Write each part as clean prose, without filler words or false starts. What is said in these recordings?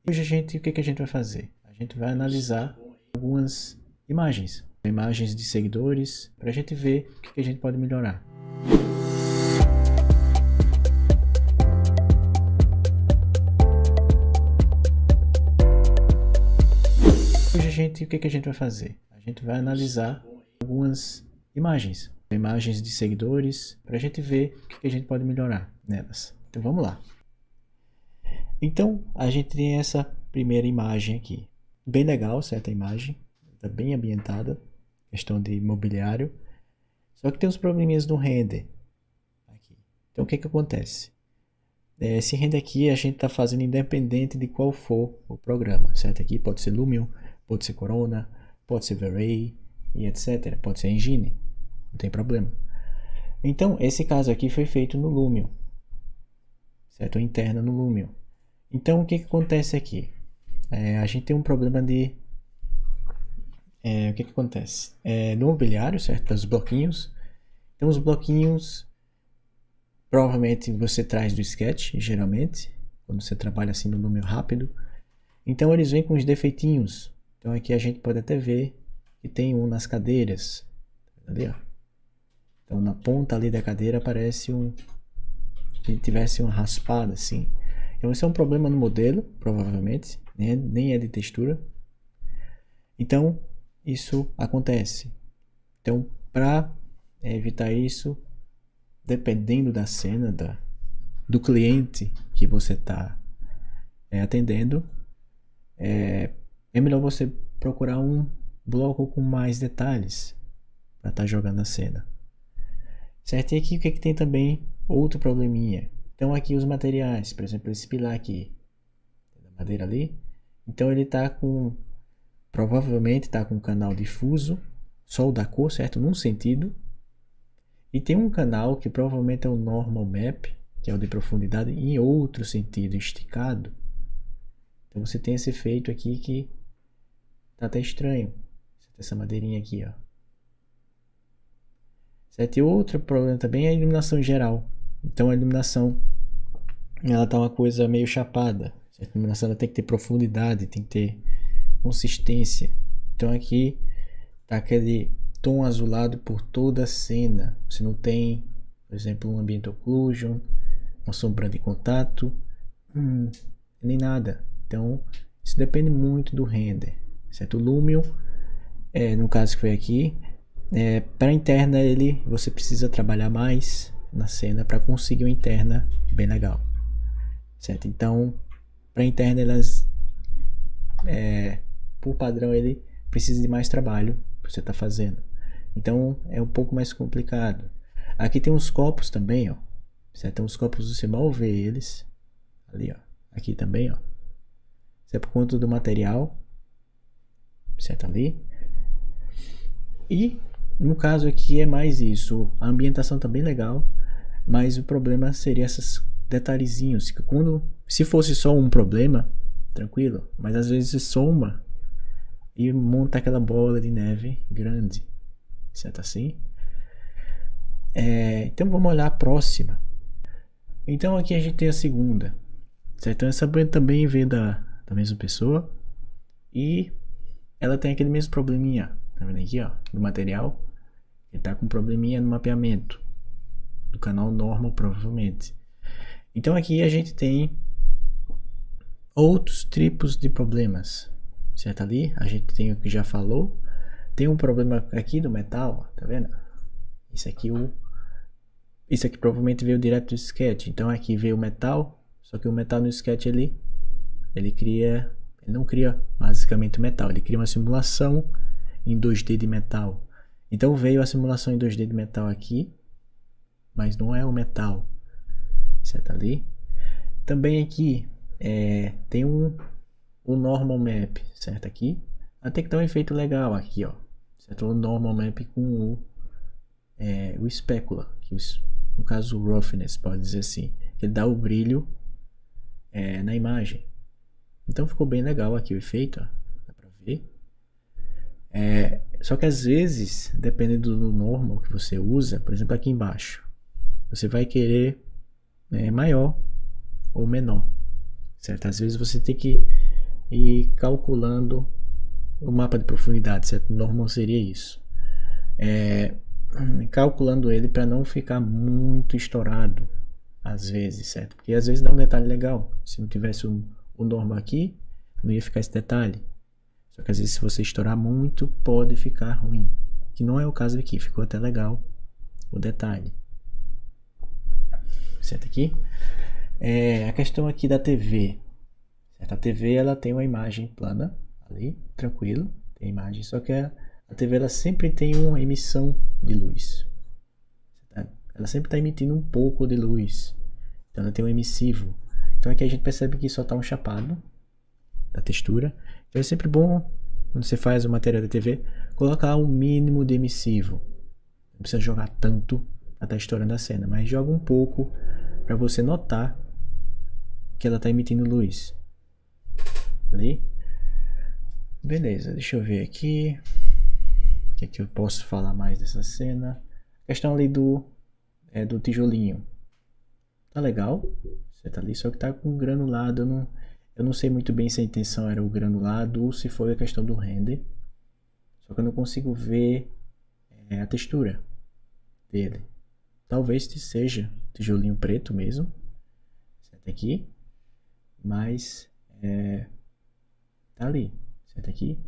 Hoje o que a gente vai fazer? A gente vai analisar algumas imagens de seguidores, para a gente ver o que a gente pode melhorar. Hoje o que a gente vai fazer? A gente vai analisar algumas imagens de seguidores, para a gente ver o que a gente pode melhorar nelas. Então vamos lá. Então a gente tem essa primeira imagem aqui, bem legal, certa imagem, está bem ambientada, questão de mobiliário, só que tem uns probleminhas no render aqui. Então o que acontece? Esse render aqui a gente está fazendo independente de qual for o programa, certo? Aqui pode ser Lumion, pode ser Corona, pode ser V-Ray e etc. Pode ser Engine, não tem problema. Então esse caso aqui foi feito no Lumion, certo? Interna no Lumion. Então o que acontece aqui? A gente tem um problema de... o que acontece? No mobiliário, certo? Os bloquinhos. Então os bloquinhos, provavelmente você traz do Sketch, geralmente, quando você trabalha assim no Lumion rápido. Então eles vêm com os defeitinhos. Então aqui a gente pode até ver que tem um nas cadeiras. Ali, ó. Então na ponta ali da cadeira aparece se tivesse uma raspada assim. Então esse é um problema no modelo, provavelmente, nem é de textura. Então isso acontece. Então para evitar isso, dependendo da cena, do cliente que você está atendendo, é melhor você procurar um bloco com mais detalhes para estar jogando a cena. Certo? E aqui o que tem também? Outro probleminha. Então aqui os materiais, por exemplo, esse pilar aqui, da madeira ali, então ele está provavelmente está com um canal difuso, só o da cor, certo? Num sentido. E tem um canal que provavelmente é o normal map, que é o de profundidade, em outro sentido, esticado. Então você tem esse efeito aqui que tá até estranho. Você tem essa madeirinha aqui, ó. Certo? E outro problema também é a iluminação geral. Então a iluminação, ela tá uma coisa meio chapada. Certo? A iluminação ela tem que ter profundidade, tem que ter consistência. Então aqui tá aquele tom azulado por toda a cena. Você não tem, por exemplo, um ambient occlusion, uma sombra de contato, nem nada. Então isso depende muito do render, certo? O Lumion, no caso que foi aqui, para a interna você precisa trabalhar mais na cena para conseguir uma interna bem legal, certo? Então para a interna por padrão ele precisa de mais trabalho que você está fazendo, então é um pouco mais complicado. Aqui tem uns copos também, ó, certo? Tem uns copos, você mal vê eles ali, ó. Aqui também, ó, isso é por conta do material, certo? Ali. E no caso aqui é mais isso, a ambientação tá bem legal, mas o problema seria esses detalhezinhos, que se fosse só um problema, tranquilo, mas às vezes soma e monta aquela bola de neve grande, certo assim? Então vamos olhar a próxima. Então aqui a gente tem a segunda, certo? Então essa também veio da mesma pessoa e ela tem aquele mesmo probleminha, tá vendo aqui, ó, do material. Ele tá com probleminha no mapeamento do canal normal, provavelmente. Então aqui a gente tem outros tipos de problemas, certo? Ali a gente tem o que já falou. Tem um problema aqui do metal, ó, tá vendo? Isso aqui provavelmente veio direto do Sketch. Então aqui veio o metal, só que o metal no Sketch ele não cria basicamente o metal, ele cria uma simulação em 2D de metal. Então veio a simulação em 2D de metal aqui, mas não é o metal, certo? Ali também aqui tem o normal map, certo? Aqui até que dá um efeito legal aqui, ó, certo? O normal map com o specular, que no caso o roughness, pode dizer assim, que dá o brilho na imagem. Então ficou bem legal aqui o efeito, ó, dá pra ver. Só que às vezes, dependendo do normal que você usa, por exemplo aqui embaixo, você vai querer maior ou menor, certo? Às vezes você tem que e calculando o mapa de profundidade, certo? Normal seria isso. Calculando ele para não ficar muito estourado às vezes, certo? Porque às vezes dá um detalhe legal. Se não tivesse o normal aqui, não ia ficar esse detalhe. Só que às vezes se você estourar muito, pode ficar ruim. Que não é o caso aqui, ficou até legal o detalhe. Certo aqui? A questão aqui da TV. Certo? A TV ela tem uma imagem plana ali, tranquilo, tem imagem, só que a TV ela sempre tem uma emissão de luz. Ela sempre está emitindo um pouco de luz. Então ela tem um emissivo. Então aqui a gente percebe que só está um chapado da textura. Então é sempre bom, quando você faz o material da TV, colocar o mínimo de emissivo. Não precisa jogar tanto para estar estourando a cena, mas joga um pouco para você notar que ela está emitindo luz. Ali. Beleza, deixa eu ver aqui. O que é que eu posso falar mais dessa cena? A questão ali do tijolinho. Tá legal. Você tá ali, só que tá com granulado. Eu não sei muito bem se a intenção era o granulado ou se foi a questão do render. Só que eu não consigo ver a textura dele. Talvez seja tijolinho preto mesmo. Certo aqui. Mas tá ali. Certo aqui.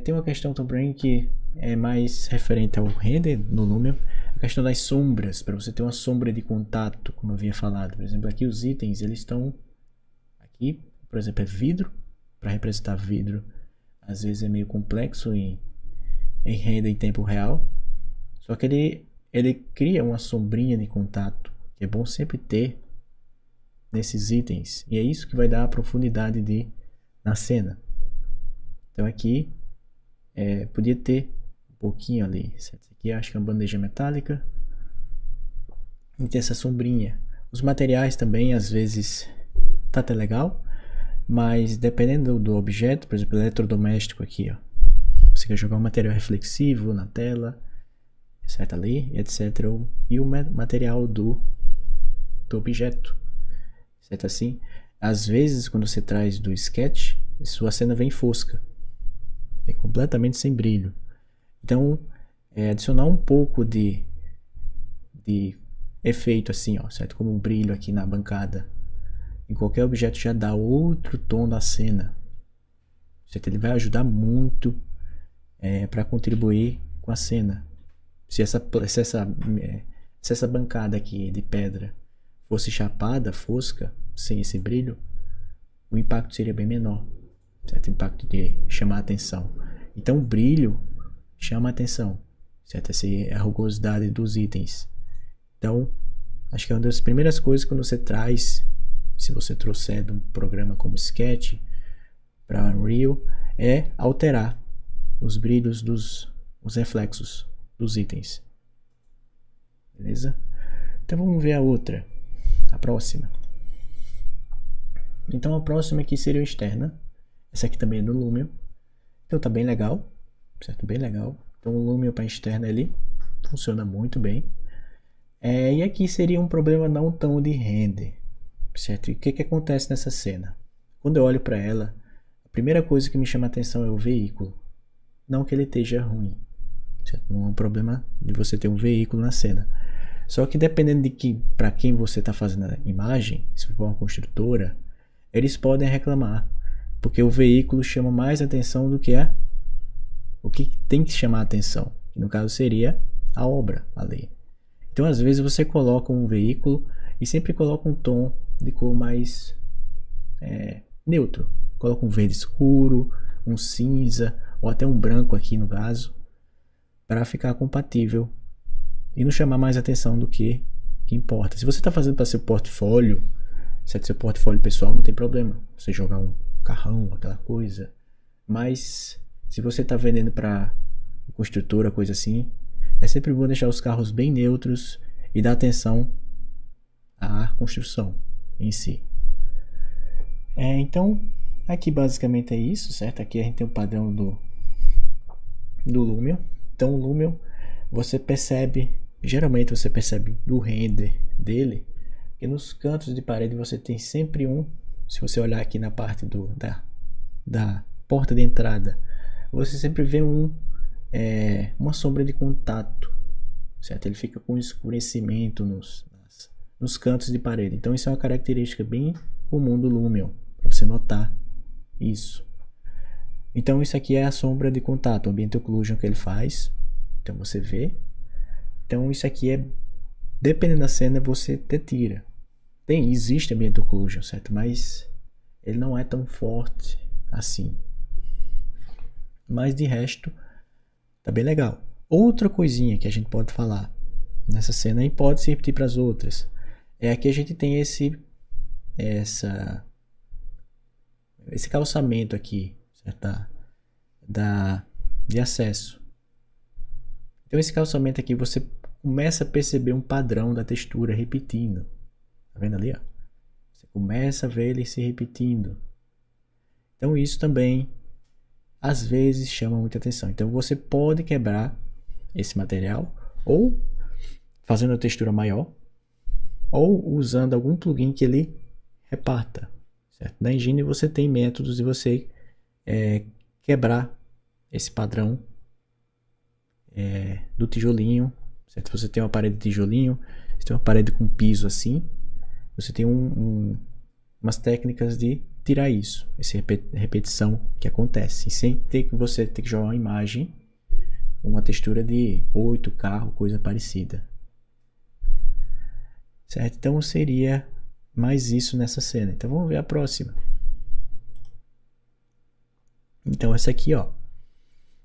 Tem uma questão também que é mais referente ao render no Lumion. A questão das sombras, para você ter uma sombra de contato, como eu havia falado. Por exemplo, aqui os itens, eles estão aqui, por exemplo, é vidro, para representar vidro. Às vezes é meio complexo em render em tempo real. Só que ele cria uma sombrinha de contato, que é bom sempre ter nesses itens. E é isso que vai dar a profundidade na cena. Então aqui podia ter um pouquinho ali. Certo? Aqui acho que é uma bandeja metálica. E tem essa sombrinha. Os materiais também às vezes tá até legal. Mas dependendo do objeto, por exemplo, eletrodoméstico aqui, ó, você quer jogar um material reflexivo na tela, certo ali, etc. E o material do objeto, certo assim. Às vezes quando você traz do sketch, sua cena vem fosca. É completamente sem brilho. Então, adicionar um pouco de efeito assim, ó, certo? Como um brilho aqui na bancada. Em qualquer objeto já dá outro tom da cena. Certo? Ele vai ajudar muito para contribuir com a cena. Se essa bancada aqui de pedra fosse chapada, fosca, sem esse brilho, o impacto seria bem menor. Certo? O impacto de chamar a atenção. Então o brilho chama a atenção, certo? Essa é a rugosidade dos itens. Então acho que é uma das primeiras coisas quando você traz, se você trouxer de um programa como Sketch para Unreal, é alterar os brilhos os reflexos dos itens. Beleza? Então vamos ver a outra, a próxima. Então a próxima aqui seria a externa. Essa aqui também é do Lumion. Então tá bem legal, certo? Bem legal. Então o Lumion para externa ali funciona muito bem. E aqui seria um problema não tão de render, certo? E o que acontece nessa cena? Quando eu olho para ela, a primeira coisa que me chama a atenção é o veículo. Não que ele esteja ruim, certo? Não é um problema de você ter um veículo na cena. Só que dependendo de para quem você está fazendo a imagem, se for uma construtora, eles podem reclamar, porque o veículo chama mais atenção do que o que tem que chamar a atenção, que no caso seria a obra ali. Então às vezes você coloca um veículo e sempre coloca um tom de cor mais neutro. Coloca um verde escuro, um cinza ou até um branco aqui no caso, para ficar compatível e não chamar mais atenção do que importa. Se você está fazendo para seu portfólio, certo? Seu portfólio pessoal, não tem problema você jogar um carrão, aquela coisa. Mas se você está vendendo para construtora, coisa assim, é sempre bom deixar os carros bem neutros e dar atenção à construção em si. Então aqui basicamente é isso, certo? Aqui a gente tem o padrão do Lumion. Então o Lumion, você percebe, geralmente você percebe do render dele, que nos cantos de parede você tem sempre se você olhar aqui na parte da porta de entrada, você sempre vê uma sombra de contato, certo? Ele fica com escurecimento nos cantos de parede. Então isso é uma característica bem comum do Lumion, para você notar isso. Então isso aqui é a sombra de contato, o Ambient Occlusion que ele faz. Então você vê. Então isso aqui dependendo da cena, você até tira. Existe Ambient Occlusion, certo? Mas ele não é tão forte assim. Mas de resto, tá bem legal. Outra coisinha que a gente pode falar nessa cena e pode se repetir para as outras. Aqui a gente tem esse calçamento aqui, certo? De acesso. Então esse calçamento aqui você começa a perceber um padrão da textura repetindo. Tá vendo ali? Ó? Você começa a ver ele se repetindo. Então isso também às vezes chama muita atenção. Então você pode quebrar esse material ou fazendo a textura maior ou usando algum plugin que ele reparta. Certo? Na Engine você tem métodos de você quebrar esse padrão do tijolinho. Certo? Você tem uma parede de tijolinho, você tem uma parede com piso assim, você tem umas técnicas de tirar isso, essa repetição que acontece, sem ter que você ter que jogar uma imagem, uma textura de 8K, coisa parecida. Certo? Então seria mais isso nessa cena. Então vamos ver a próxima. Então essa aqui, ó.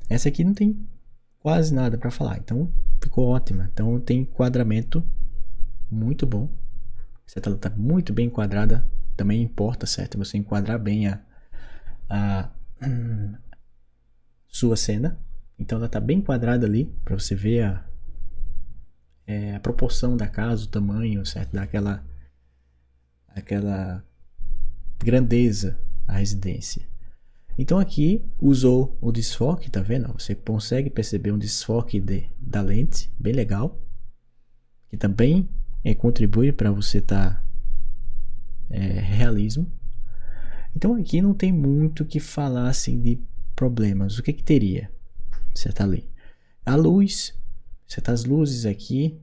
Essa aqui não tem quase nada para falar. Então ficou ótima. Então tem enquadramento muito bom. Certo? Ela está muito bem enquadrada. Também importa, certo? Você enquadrar bem a sua cena. Então ela está bem enquadrada ali para você ver a proporção da casa, o tamanho, certo? Daquela grandeza à residência. Então aqui usou o desfoque, tá vendo? Você consegue perceber um desfoque da lente, bem legal, que também contribui para você estar realismo. Então aqui não tem muito o que falar assim de problemas. O que teria? Certo ali. A luz, certo? As luzes aqui,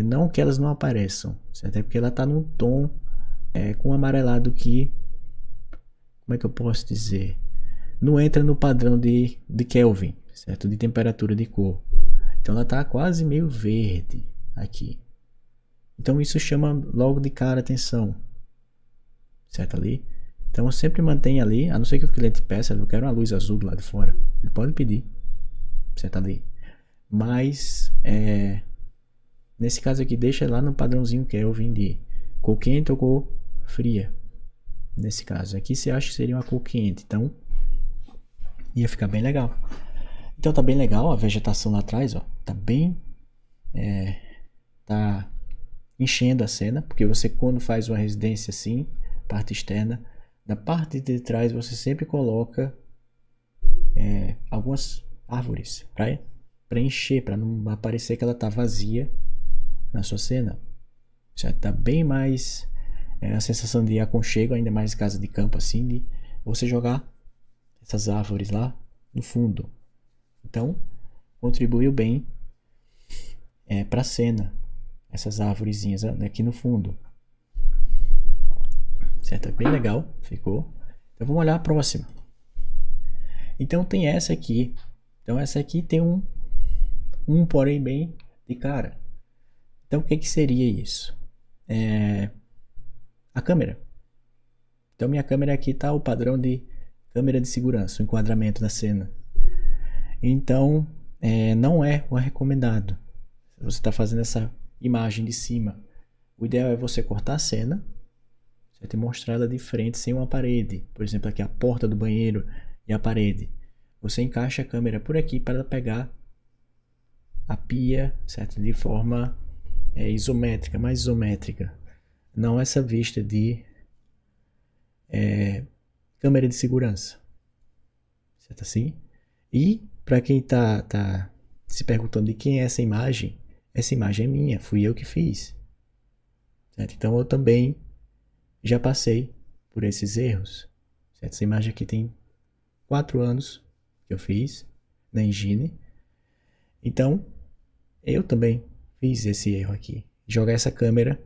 não que elas não apareçam, certo? É porque ela está num tom com amarelado que, como é que eu posso dizer? Não entra no padrão de Kelvin, certo? De temperatura de cor. Então ela está quase meio verde aqui. Então isso chama logo de cara atenção, certo ali? Então sempre mantém ali, a não ser que o cliente peça, eu quero uma luz azul do lado de fora. Ele pode pedir, certo ali? Mas nesse caso aqui deixa lá no padrãozinho Kelvin de cor quente ou cor fria. Nesse caso aqui você acha que seria uma cor quente, então ia ficar bem legal. Então tá bem legal a vegetação lá atrás, ó, tá bem tá enchendo a cena, porque você quando faz uma residência assim, parte externa, na parte de trás você sempre coloca algumas árvores para preencher, para não aparecer que ela tá vazia na sua cena. Já tá bem mais a sensação de aconchego, ainda mais casa de campo assim, de você jogar essas árvores lá no fundo. Então contribuiu bem para a cena, essas árvorezinhas aqui no fundo, certo? É bem legal, ficou. Então vamos olhar a próxima. Então tem essa aqui. Então essa aqui tem um porém bem de cara. Então o que seria isso? A câmera. Então minha câmera aqui está o padrão de câmera de segurança, o enquadramento da cena. Então não é o recomendado. Você está fazendo essa imagem de cima. O ideal é você cortar a cena, certo? E mostrar ela de frente sem uma parede. Por exemplo, aqui a porta do banheiro e a parede. Você encaixa a câmera por aqui para ela pegar a pia, certo? De forma isométrica, mais isométrica. Não essa vista de câmera de segurança, certo assim? E para quem tá se perguntando de quem é essa imagem é minha, fui eu que fiz, certo? Então eu também já passei por esses erros, certo? Essa imagem aqui tem 4 anos que eu fiz na Engine. Então, eu também fiz esse erro aqui. Jogar essa câmera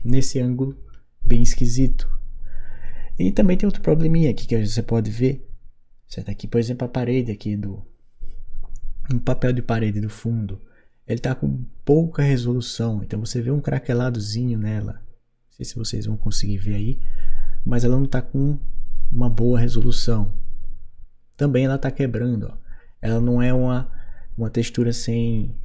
nesse ângulo bem esquisito. E também tem outro probleminha aqui que você pode ver. Certo? Aqui, por exemplo, a parede aqui um papel de parede do fundo. Ele está com pouca resolução. Então você vê um craqueladozinho nela. Não sei se vocês vão conseguir ver aí. Mas ela não está com uma boa resolução. Também ela está quebrando. Ó. Ela não é uma textura sem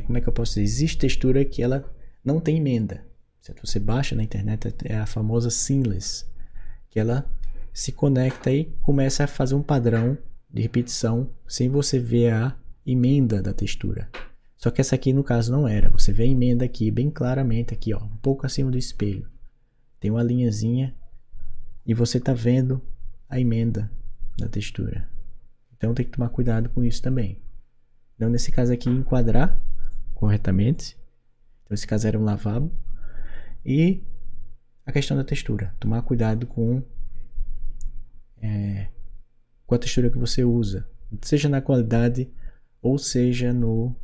como é que eu posso dizer? Existe textura que ela não tem emenda. Certo? Você baixa na internet, é a famosa seamless, que ela se conecta e começa a fazer um padrão de repetição sem você ver a emenda da textura. Só que essa aqui no caso não era. Você vê a emenda aqui bem claramente aqui, ó, um pouco acima do espelho. Tem uma linhazinha e você está vendo a emenda da textura. Então tem que tomar cuidado com isso também. Então nesse caso aqui enquadrar corretamente. Então esse caso era um lavabo. E a questão da textura. Tomar cuidado com a textura que você usa. Seja na qualidade ou seja no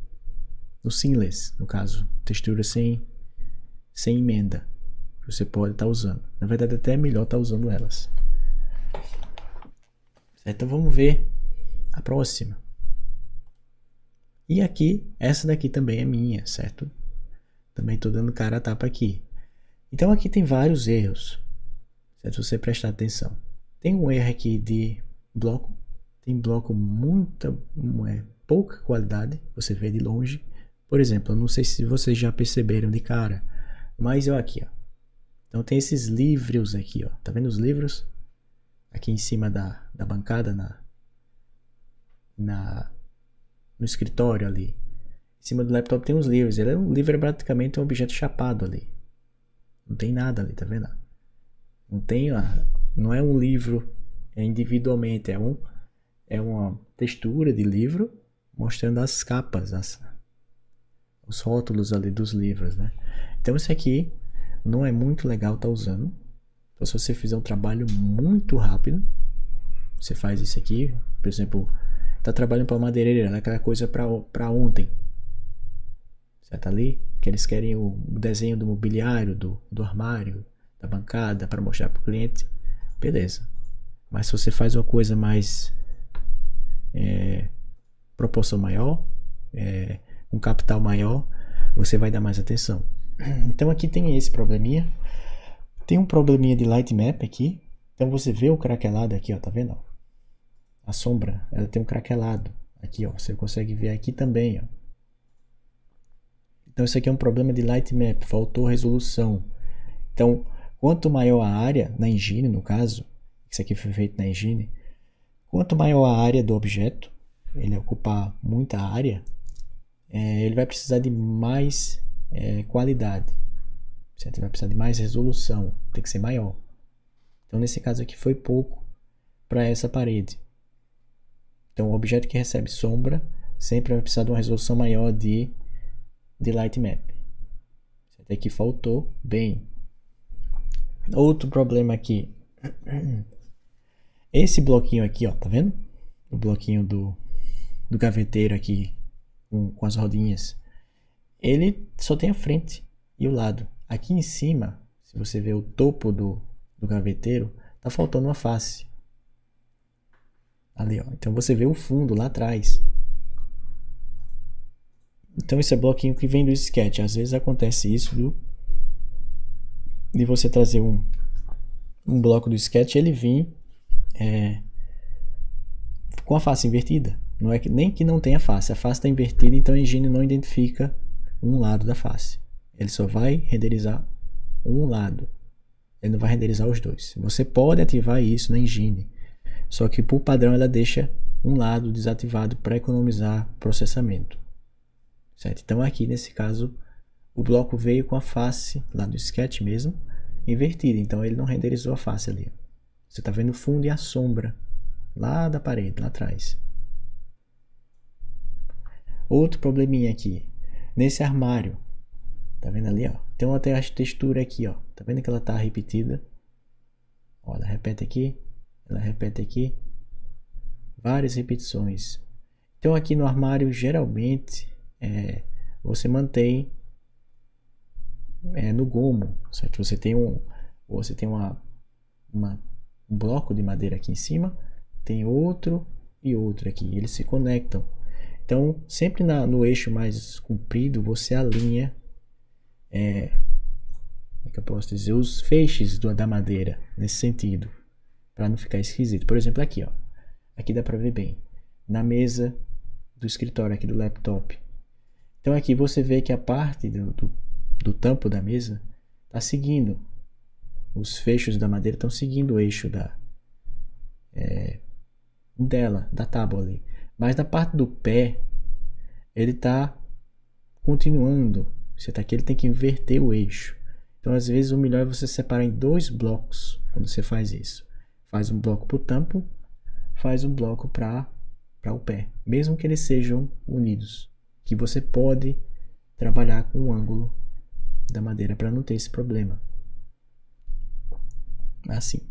seamless. No caso, textura sem emenda. Que você pode estar usando. Na verdade até é melhor estar usando elas. Certo? Então vamos ver a próxima. E aqui, essa daqui também é minha, certo? Também estou dando cara a tapa aqui. Então aqui tem vários erros, certo? Se você prestar atenção. Tem um erro aqui de bloco. Tem bloco pouca qualidade, você vê de longe. Por exemplo, eu não sei se vocês já perceberam de cara, mas eu aqui, ó. Então tem esses livros aqui, ó. Tá vendo os livros? Aqui em cima da bancada, no escritório ali. Em cima do laptop tem uns livros. O livro é praticamente um objeto chapado ali. Não tem nada ali, tá vendo? Não é um livro individualmente, é uma textura de livro mostrando as capas, os rótulos ali dos livros, né? Então isso aqui não é muito legal estar usando. Então se você fizer um trabalho muito rápido, você faz isso aqui, por exemplo, tá trabalhando para madeireira, aquela coisa para ontem, certo? Ali que eles querem o desenho do mobiliário, do armário, da bancada para mostrar para o cliente, beleza. Mas se você faz uma coisa mais proporção maior, um capital maior, você vai dar mais atenção. Então aqui tem esse probleminha. Tem um probleminha de light map aqui. Então você vê o craquelado aqui, ó, tá vendo? A sombra, ela tem um craquelado aqui, ó. Você consegue ver aqui também, ó. Então isso aqui é um problema de light map, faltou resolução. Então, quanto maior a área, na Engine no caso, isso aqui foi feito na Engine, quanto maior a área do objeto, ele ocupar muita área, ele vai precisar de mais qualidade, certo? Ele vai precisar de mais resolução, tem que ser maior. Então nesse caso aqui foi pouco para essa parede. Então o objeto que recebe sombra sempre vai precisar de uma resolução maior de light map. Até que faltou bem. Outro problema aqui. Esse bloquinho aqui, ó, tá vendo? O bloquinho do gaveteiro aqui com as rodinhas. Ele só tem a frente e o lado. Aqui em cima, se você ver o topo do gaveteiro, tá faltando uma face. Ali, ó. Então você vê o fundo lá atrás. Então esse é bloquinho que vem do sketch. Às vezes acontece isso de você trazer um bloco do sketch e ele vir com a face invertida. Não é nem que não tenha face. A face está invertida, então a Engine não identifica um lado da face. Ele só vai renderizar um lado. Ele não vai renderizar os dois. Você pode ativar isso na Engine. Só que por padrão ela deixa um lado desativado para economizar processamento. Certo? Então aqui nesse caso o bloco veio com a face lá do sketch mesmo invertida. Então ele não renderizou a face ali. Você está vendo o fundo e a sombra lá da parede, lá atrás. Outro probleminha aqui. Nesse armário. Tá vendo ali, ó? Tem uma textura aqui, ó. Tá vendo que ela tá repetida? Ó, ela repete aqui, ela repete aqui. Várias repetições. Então aqui no armário, geralmente, você mantém no gomo, certo? Você tem um bloco de madeira aqui em cima, tem outro e outro aqui, eles se conectam. Então, sempre no eixo mais comprido, você alinha, como é que eu posso dizer, os feixes da madeira, nesse sentido, para não ficar esquisito. Por exemplo, aqui, ó, aqui dá para ver bem, na mesa do escritório aqui do laptop. Então aqui você vê que a parte do tampo da mesa está seguindo, os fechos da madeira estão seguindo o eixo da tábua ali. Mas na parte do pé, ele está continuando. Você tá aqui, ele tem que inverter o eixo. Então às vezes o melhor é você separar em 2 blocos quando você faz isso. Faz um bloco para o tampo, faz um bloco para o pé, mesmo que eles sejam unidos, que você pode trabalhar com o ângulo da madeira para não ter esse problema. Assim,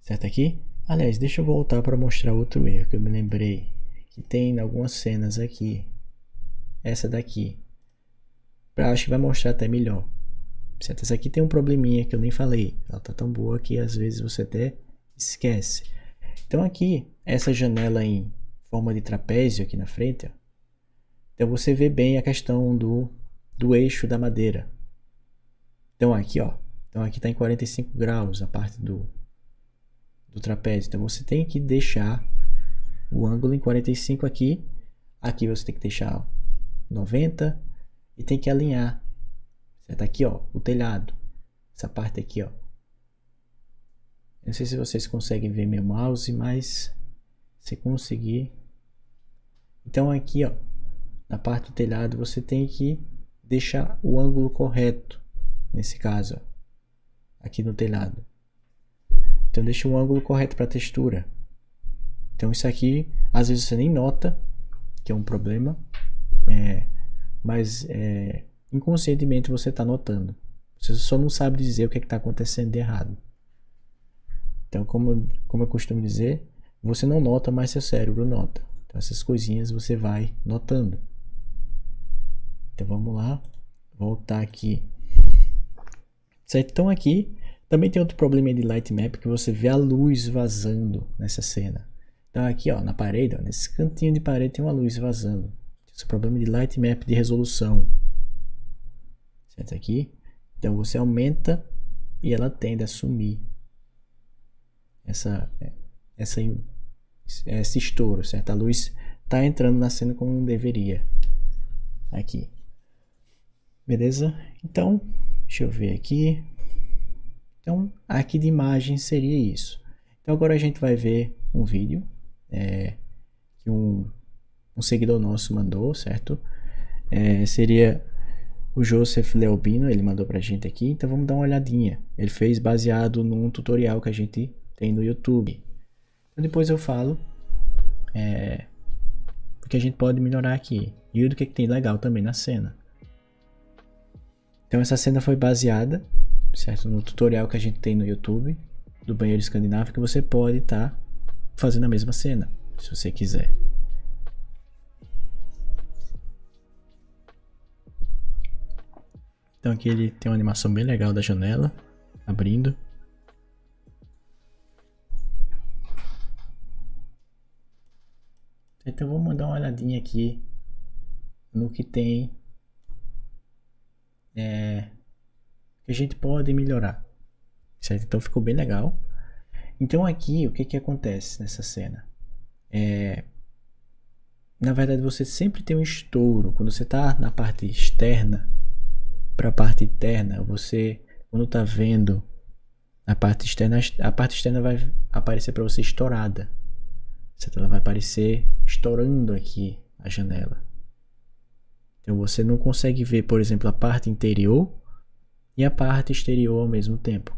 certo aqui? Aliás, deixa eu voltar para mostrar outro erro que eu me lembrei, que tem algumas cenas aqui. Essa daqui, acho que vai mostrar até melhor. Certo? Essa aqui tem um probleminha que eu nem falei, ela tá tão boa que às vezes você até esquece. Então aqui, essa janela em forma de trapézio aqui na frente, ó, então você vê bem a questão do eixo da madeira. Então aqui, ó, então aqui está em 45 graus a parte do trapézio. Então você tem que deixar o ângulo em 45 aqui. Aqui você tem que deixar 90 e tem que alinhar. Certo? Aqui, ó, o telhado. Essa parte aqui, ó. Não sei se vocês conseguem ver meu mouse, mas se conseguir. Então aqui, ó, na parte do telhado você tem que deixar o ângulo correto. Nesse caso, ó, aqui no telhado. Então deixa o ângulo correto para a textura. Então isso aqui, às vezes você nem nota que é um problema, mas inconscientemente você está notando. Você só não sabe dizer o que está acontecendo de errado. Então, como eu costumo dizer, você não nota, mas seu cérebro nota. Então essas coisinhas você vai notando. Então vamos lá, voltar aqui. Certo? Então aqui também tem outro problema de light map, que você vê a luz vazando nessa cena. Então aqui, ó, na parede, ó, nesse cantinho de parede tem uma luz vazando. Esse é o problema de light map de resolução. Certo aqui? Então você aumenta e ela tende a sumir esse estouro, certo? A luz está entrando na cena como não deveria. Aqui. Beleza? Então, deixa eu ver aqui. Então, aqui de imagem seria isso. Então agora a gente vai ver um vídeo que um seguidor nosso mandou, certo? Seria o Joseph Leobino, ele mandou pra gente aqui. Então vamos dar uma olhadinha. Ele fez baseado num tutorial que a gente tem no YouTube. Então depois eu falo o que a gente pode melhorar aqui e o que tem legal também na cena. Então essa cena foi baseada, certo, no tutorial que a gente tem no YouTube do banheiro escandinavo, que você pode estar fazendo a mesma cena, se você quiser. Então aqui ele tem uma animação bem legal da janela abrindo. Então vamos dar uma olhadinha aqui no que tem que a gente pode melhorar, certo? Então ficou bem legal. Então aqui o que acontece nessa cena? Na verdade você sempre tem um estouro quando você está na parte externa para a parte interna. Você, quando está vendo a parte externa vai aparecer para você estourada, certo? Ela vai aparecer estourando aqui a janela. Então você não consegue ver, por exemplo, a parte interior e a parte exterior ao mesmo tempo.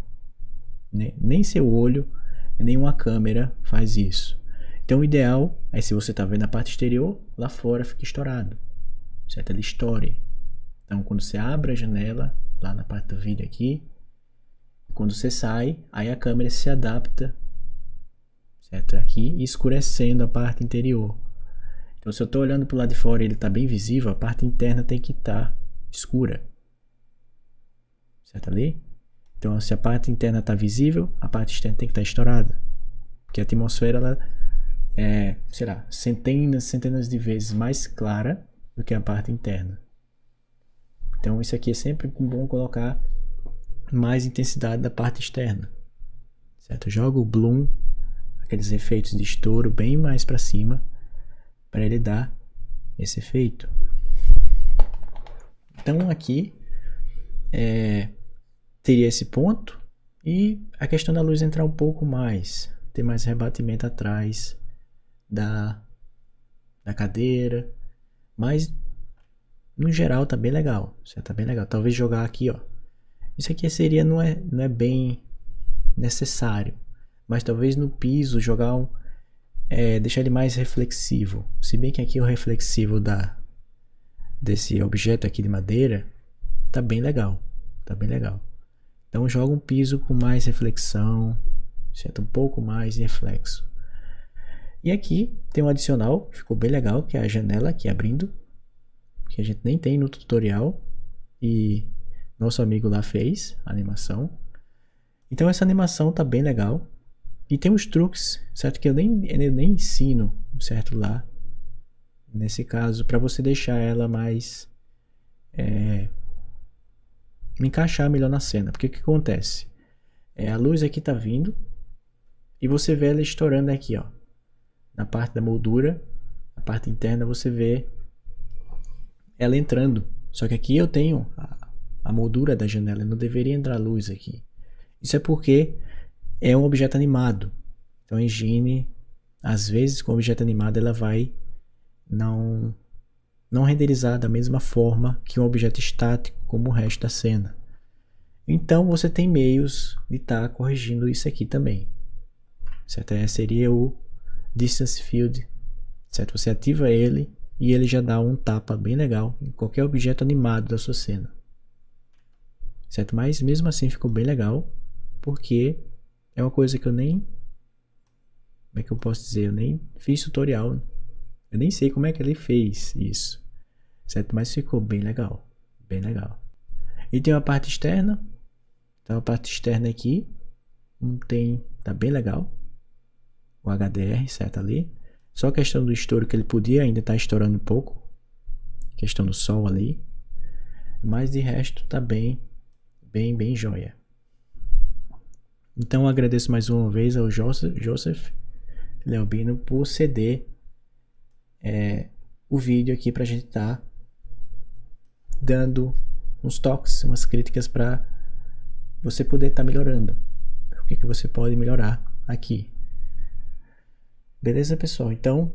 Nem seu olho, nem uma câmera faz isso. Então o ideal é, se você está vendo a parte exterior, lá fora fica estourado, certo? Ele estoure. Então quando você abre a janela, lá na parte do vídeo aqui, Quando você sai, aí a câmera se adapta, certo? Aqui, escurecendo a parte interior. Então, se eu estou olhando para o lado de fora e ele está bem visível, a parte interna tem que estar escura, certo ali? Então, se a parte interna está visível, a parte externa tem que estar estourada. Porque a atmosfera, ela é, sei lá, centenas de vezes mais clara do que a parte interna. Então, isso aqui é sempre bom colocar mais intensidade da parte externa, certo? Eu jogo o bloom, aqueles efeitos de estouro bem mais para cima, para ele dar esse efeito. Então, aqui teria esse ponto e a questão da luz entrar um pouco mais, ter mais rebatimento atrás da cadeira, mas no geral tá bem legal, certo? Tá bem legal. Talvez jogar aqui, ó, isso aqui seria, não é bem necessário, mas talvez no piso jogar deixar ele mais reflexivo, se bem que aqui o reflexivo desse objeto aqui de madeira tá bem legal, tá bem legal. Então joga um piso com mais reflexão, certo? Um pouco mais de reflexo. E aqui tem um adicional, ficou bem legal, que é a janela aqui abrindo, que a gente nem tem no tutorial e nosso amigo lá fez a animação. Então essa animação tá bem legal. E tem uns truques, certo? Que eu nem ensino, certo? Lá, nesse caso, para você deixar ela mais encaixar melhor na cena. Porque o que acontece? A luz aqui tá vindo e você vê ela estourando aqui, ó. Na parte da moldura, a parte interna, você vê ela entrando. Só que aqui eu tenho a moldura da janela, não deveria entrar luz aqui. Isso é porque é um objeto animado. Então a engine, às vezes com o objeto animado, ela vai não renderizar da mesma forma que um objeto estático, como o resto da cena. Então você tem meios de estar corrigindo isso aqui também, certo? Seria o Distance Field, certo? Você ativa ele e ele já dá um tapa bem legal em qualquer objeto animado da sua cena, certo? Mas mesmo assim ficou bem legal, porque é uma coisa que eu nem... Como é que eu posso dizer? Eu nem fiz tutorial. Eu nem sei como é que ele fez isso, certo? Mas ficou bem legal. Bem legal. E tem uma parte externa. Então a parte externa aqui tá bem legal. O HDR, certo ali. Só a questão do estouro, que ele podia ainda estar estourando um pouco. Questão do sol ali. Mas de resto tá bem joia. Então eu agradeço mais uma vez ao Joseph Leobino por ceder o vídeo aqui pra gente estar dando uns toques, umas críticas para você poder estar melhorando. O que você pode melhorar aqui. Beleza, pessoal? Então,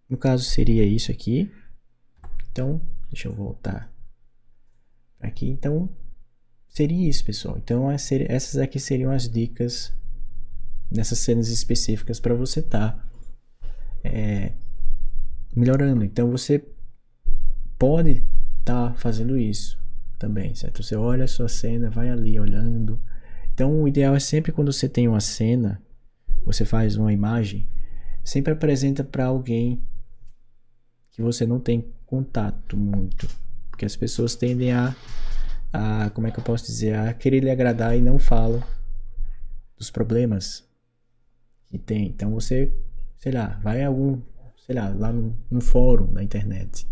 no caso seria isso aqui. Então, deixa eu voltar aqui. Então, seria isso, pessoal. Então, essas aqui seriam as dicas nessas cenas específicas para você estar melhorando. Então, você pode estar fazendo isso também, certo? Você olha a sua cena, vai ali olhando. Então, o ideal é sempre quando você tem uma cena, você faz uma imagem, sempre apresenta para alguém que você não tem contato muito, porque as pessoas tendem a como é que eu posso dizer, a querer lhe agradar e não falam dos problemas que tem. Então você, sei lá, vai lá num fórum da internet,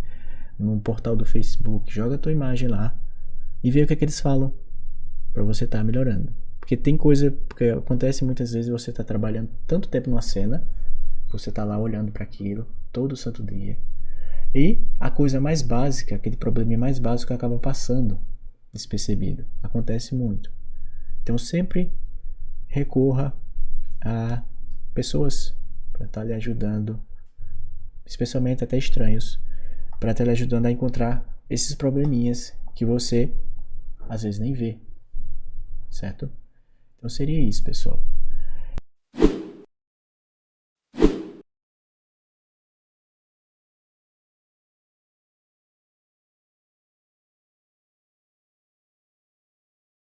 num portal do Facebook, joga a tua imagem lá e vê o que é que eles falam para você estar melhorando. Porque tem coisa, porque acontece muitas vezes você tá trabalhando tanto tempo numa cena, você tá lá olhando para aquilo todo santo dia, e a coisa mais básica, aquele probleminha mais básico acaba passando despercebido. Acontece muito. Então sempre recorra a pessoas para estar lhe ajudando, especialmente até estranhos, para estar lhe ajudando a encontrar esses probleminhas que você às vezes nem vê, certo? Então seria isso, pessoal.